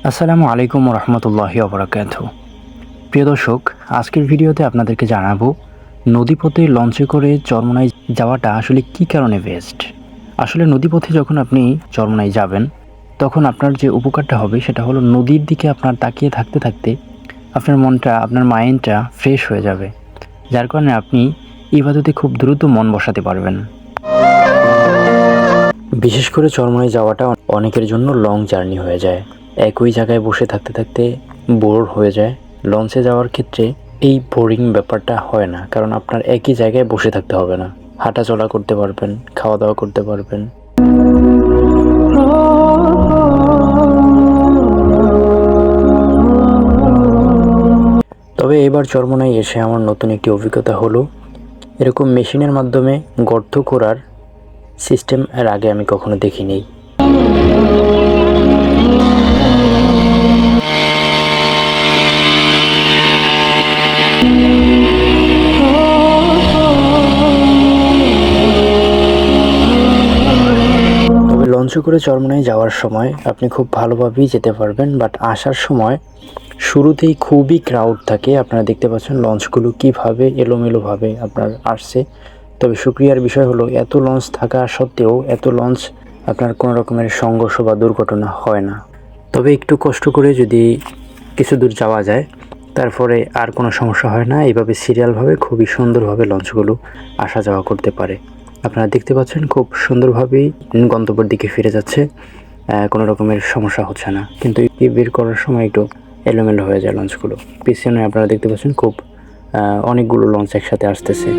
আসসালামু আলাইকুম রহমতুল্লাহি ওবরাকাতুহু। প্রিয় দর্শক, আজকের ভিডিওতে আপনাদেরকে জানাবো নদীপথে লঞ্চে করে চরমোনাই যাওয়াটা আসলে কী কারণে বেস্ট। আসলে নদীপথে যখন আপনি চরমোনাই যাবেন তখন আপনার যে উপকারটা হবে সেটা হলো নদীর দিকে আপনার তাকিয়ে থাকতে থাকতে আপনার মনটা, আপনার মাইন্ডটা ফ্রেশ হয়ে যাবে, যার কারণে আপনি ইবাদতে খুব দ্রুত মন বসাতে পারবেন। বিশেষ করে চরমোনাই যাওয়াটা অনেকের জন্য লং জার্নি হয়ে যায়, একই জায়গায় বসে থাকতে থাকতে বোর হয়ে যায়। লঞ্চে যাওয়ার ক্ষেত্রে এই বোরিং ব্যাপারটা হয় না, কারণ আপনার একই জায়গায় বসে থাকতে হবে না, হাঁটা চলা করতে পারবেন, খাওয়া দাওয়া করতে পারবেন। তবে এবার চরমোনাই এসে আমার নতুন একটি অভিজ্ঞতা হলো, এরকম মেশিনের মাধ্যমে গর্ত করার সিস্টেম এর আগে আমি কখনো দেখিনি। লঞ্চে করে চরমোনাই যাওয়ার সময় আপনি খুব ভালোভাবেই যেতে পারবেন, বাট আসার সময় শুরুতেই খুবই ক্রাউড থাকে। আপনারা দেখতে পাচ্ছেন লঞ্চগুলো কীভাবে এলোমেলোভাবে আপনার আসছে। তবে শুকরিয়ার বিষয় হলো এত লঞ্চ থাকা সত্ত্বেও এত লঞ্চ আপনার কোনো রকমের সংঘর্ষ বা দুর্ঘটনা হয় না। তবে একটু কষ্ট করে যদি কিছু দূর যাওয়া যায় তারপরে আর কোনো সমস্যা হয় না। এইভাবে সিরিয়ালভাবে খুবই সুন্দরভাবে লঞ্চগুলো আসা যাওয়া করতে পারে। আপনারা দেখতে পাচ্ছেন খুব সুন্দরভাবেই গন্তব্যের দিকে ফিরে যাচ্ছে, কোনো রকমের সমস্যা হচ্ছে না। কিন্তু বের করার সময় একটু এলোমেলো হয়ে যায় লঞ্চগুলো। পিছনে আপনারা দেখতে পাচ্ছেন খুব অনেকগুলো লঞ্চ একসাথে আসতেছে।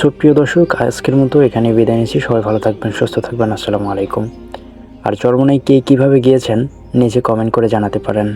সুপ্রিয় দর্শক, আজকের মতো এখানে বিদায় নিচ্ছি। সবাই ভালো থাকবেন, সুস্থ থাকবেন। আসসালামু আলাইকুম। আর চরমোনাই কে কীভাবে গিয়েছেন নিচে কমেন্ট করে জানাতে পারেন।